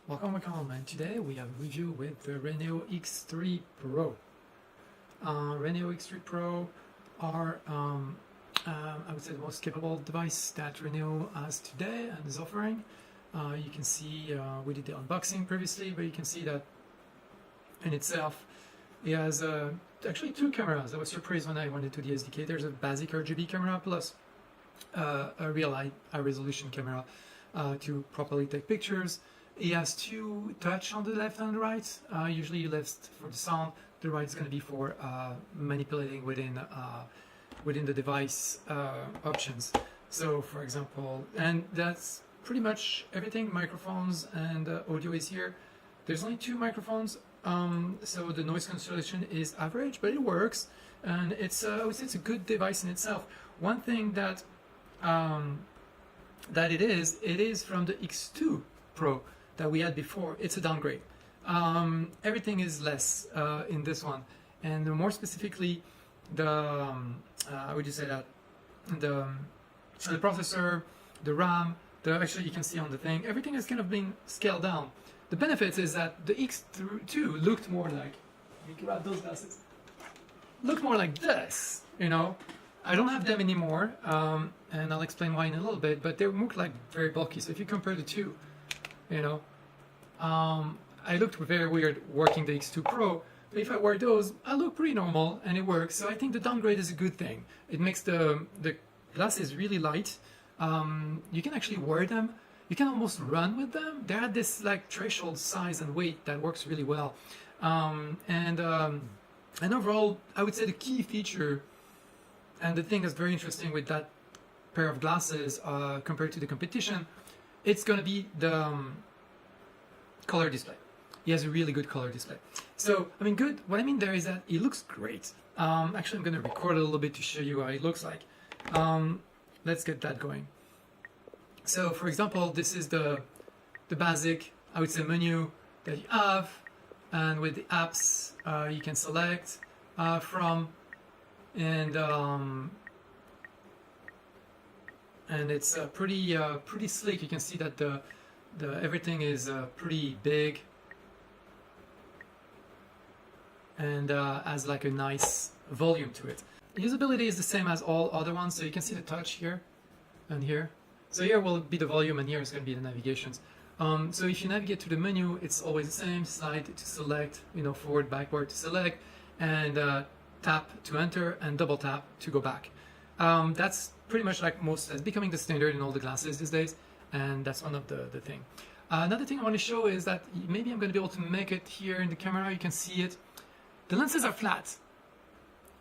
Welcome, and today we have a review with the RayNeo X3 Pro. RayNeo X3 Pro are, I would say, the most capable device that RayNeo has today and is offering. You can see we did the unboxing previously, but you can see that in itself it has actually two cameras. I was surprised when I went into the SDK. There's a basic RGB camera plus a real high resolution camera to properly take pictures. It has two touch on the left and the right. Usually left for the sound, the right is going to be for manipulating within the device options. So for example, and that's pretty much everything. Microphones and audio is here. There's only two microphones, so the noise cancellation is average, but it works, and it's I would say it's a good device in itself. One thing that it is from the X2 Pro that we had before. It's a downgrade. Everything is less in this one, and more specifically, the how would you say that? The processor, the RAM, actually you can see on the thing, everything has kind of been scaled down. The benefits is that the X2 looked more like, you can grab those glasses, looked more like this, you know. I don't have them anymore, and I'll explain why in a little bit, but they look like very bulky. So if you compare the two, you know, I looked very weird working the X2 Pro, but if I wear those, I look pretty normal and it works. So I think the downgrade is a good thing. It makes the glasses really light. You can actually wear them. You can almost run with them. They're at this like threshold size and weight that works really well. And overall, I would say the key feature and the thing that's very interesting with that pair of glasses compared to the competition, it's going to be the color display. He has a really good color display. So, I mean, good. What I mean there is that it looks great. Actually, I'm going to record a little bit to show you how it looks like. Let's get that going. So, for example, this is the basic, I would say, menu that you have. And with the apps, you can select from. And it's pretty slick. You can see that the everything is pretty big and has like a nice volume to it. Usability is the same as all other ones, so you can see the touch here and here. So here will be the volume, and here is going to be the navigations. So if you navigate to the menu, it's always the same. Slide to select, you know, forward, backward to select, and tap to enter, and double tap to go back. That's pretty much like that's becoming the standard in all the glasses these days, and that's one of the thing. Another thing I want to show is that maybe I'm going to be able to make it here in the camera. You can see it. The lenses are flat,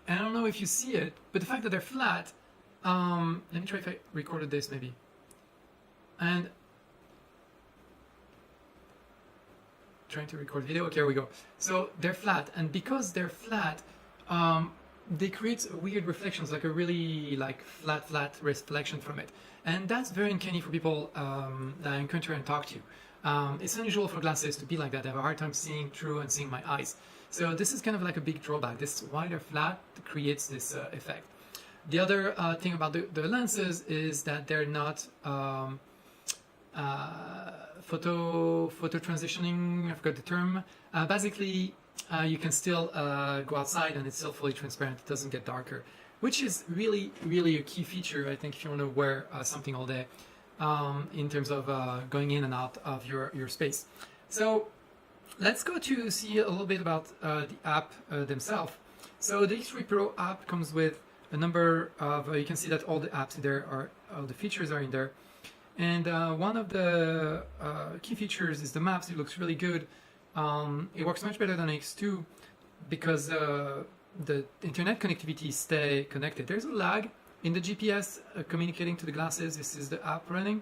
and I don't know if you see it, but the fact that they're flat, let me try if I recorded this maybe. And trying to record video. Okay, here we go. So they're flat, and because they're flat, they create weird reflections, like a really flat reflection from it, and that's very uncanny for people that I encounter and talk to. It's unusual for glasses to be like that. They have a hard time seeing through and seeing my eyes. So this is kind of like a big drawback. This why they're flat creates this effect. The other thing about the lenses is that they're not photo transitioning. I forgot the term. Basically, you can still go outside and it's still fully transparent. It doesn't get darker, which is really a key feature, I think, if you want to wear something all day in terms of going in and out of your space. So let's go to see a little bit about the app themselves. So the X3 Pro app comes with a number of, you can see that all the apps there are, all the features are in there. And one of the key features is the maps. It looks really good. It works much better than X2 because the internet connectivity stay connected. There's a lag in the GPS communicating to the glasses. This is the app running,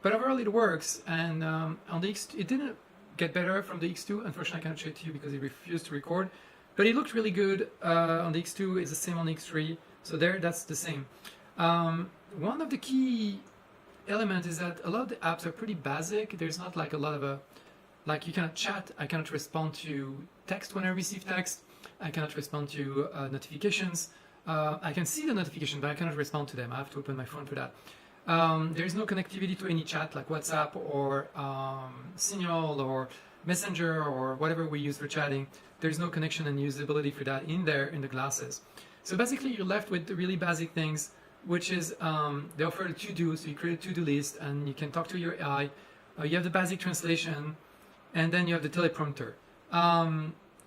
but overall it works. And on the X2, it didn't get better from the X2. Unfortunately, I cannot show it to you because it refused to record. But it looked really good on the X2. It's the same on the X3. So that's the same. One of the key elements is that a lot of the apps are pretty basic. There's not like a lot of like you cannot chat. I cannot respond to text when I receive text. I cannot respond to notifications. I can see the notification, but I cannot respond to them. I have to open my phone for that. There is no connectivity to any chat like WhatsApp or Signal or Messenger or whatever we use for chatting. There's no connection and usability for that in there in the glasses. So basically you're left with the really basic things, which is they offer a to-do, so you create a to-do list and you can talk to your AI. You have the basic translation, and then you have the teleprompter,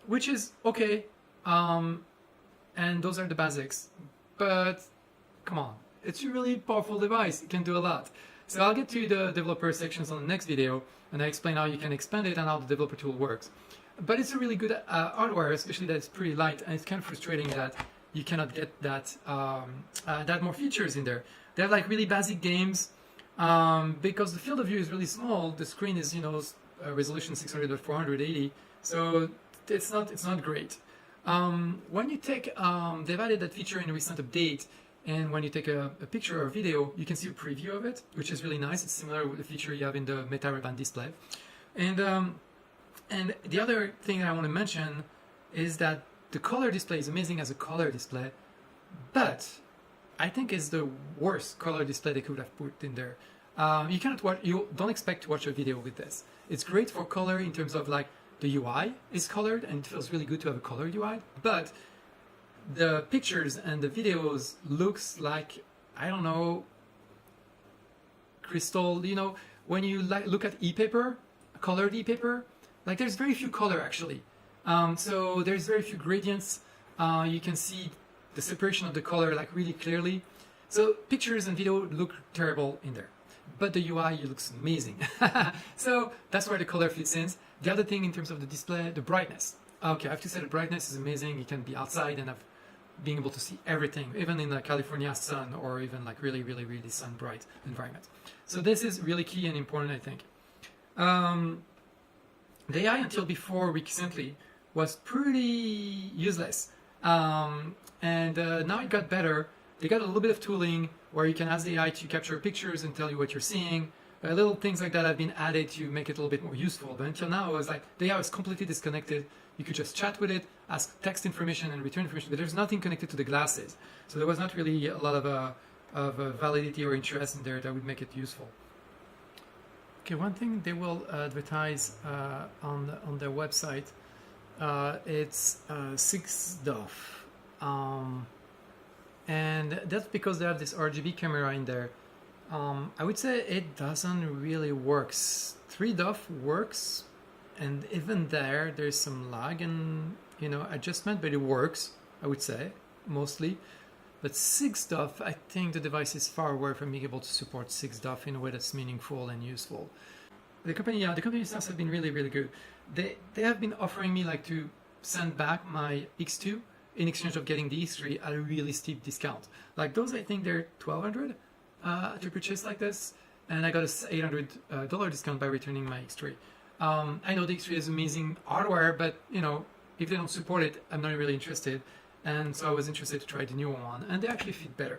which is okay, and those are the basics. But come on, it's a really powerful device. It can do a lot. So I'll get to the developer sections on the next video, and I explain how you can expand it and how the developer tool works. But it's a really good hardware, especially that it's pretty light, and it's kind of frustrating that you cannot get that that more features in there. They have like really basic games, because the field of view is really small. The screen is, you know, resolution 600 by 480, so it's not great. When you take they've added that feature in a recent update, and when you take a picture or video, you can see a preview of it, which is really nice. It's similar with the feature you have in the Meta Ray-Ban display. And the other thing I want to mention is that the color display is amazing as a color display, but I think it's the worst color display they could have put in there. You don't expect to watch a video with this. It's great for color in terms of like the UI is colored and it feels really good to have a colored UI, but the pictures and the videos looks like, I don't know, crystal, you know, when you look at e-paper, colored e-paper, like there's very few color actually. So there's very few gradients. You can see the separation of the color like really clearly. So pictures and video look terrible in there, but the UI looks amazing. So that's where the color fits in. The other thing in terms of the display, the brightness. Okay, I have to say the brightness is amazing. You can be outside and being able to see everything, even in the California sun or even like really, really, really sun bright environment. So this is really key and important, I think. The AI until before recently was pretty useless, and now it got better. They got a little bit of tooling where you can ask the AI to capture pictures and tell you what you're seeing. Little things like that have been added to make it a little bit more useful. But until now, it was like the AI was completely disconnected. You could just chat with it, ask text information and return information, but there's nothing connected to the glasses. So there was not really a lot of validity or interest in there that would make it useful. Okay, one thing they will advertise on their website, it's 𝗥𝘆𝗡𝗲, and that's because they have this RGB camera in there. I would say it doesn't really work. 𝗥𝘆𝗡𝗲 works, and even there's some lag and, you know, adjustment, but it works, I would say, mostly. But 𝗥𝘆𝗡𝗲, I think the device is far away from being able to support 𝗥𝘆𝗡𝗲 in a way that's meaningful and useful. The company staff have been really, really good. They have been offering me like to send back my X2 in exchange of getting the X3 at a really steep discount. Like those, I think they're $1,200 to purchase like this, and I got a $800 discount by returning my X3. I know the X3 is amazing hardware, but you know, if they don't support it, I'm not really interested. And so I was interested to try the newer one, and they actually fit better.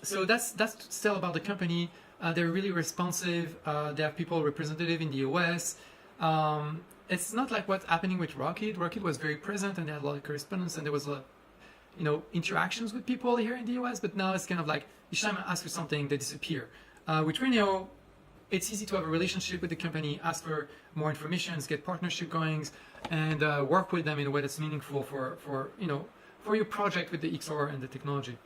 So that's still about the company. They're really responsive. They have people representative in the US. It's not like what's happening with Rocket. Rocket was very present, and they had a lot of correspondence, and there was a lot, you know, interactions with people here in the US. But now it's kind of like each time I ask for something, they disappear. With RayNeo, it's easy to have a relationship with the company, ask for more information, get partnership goings, and work with them in a way that's meaningful for you know, for your project with the XR and the technology.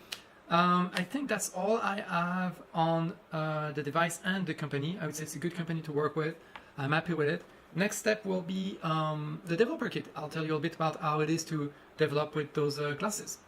I think that's all I have on the device and the company. I would say it's a good company to work with. I'm happy with it. Next step will be the developer kit. I'll tell you a bit about how it is to develop with those glasses.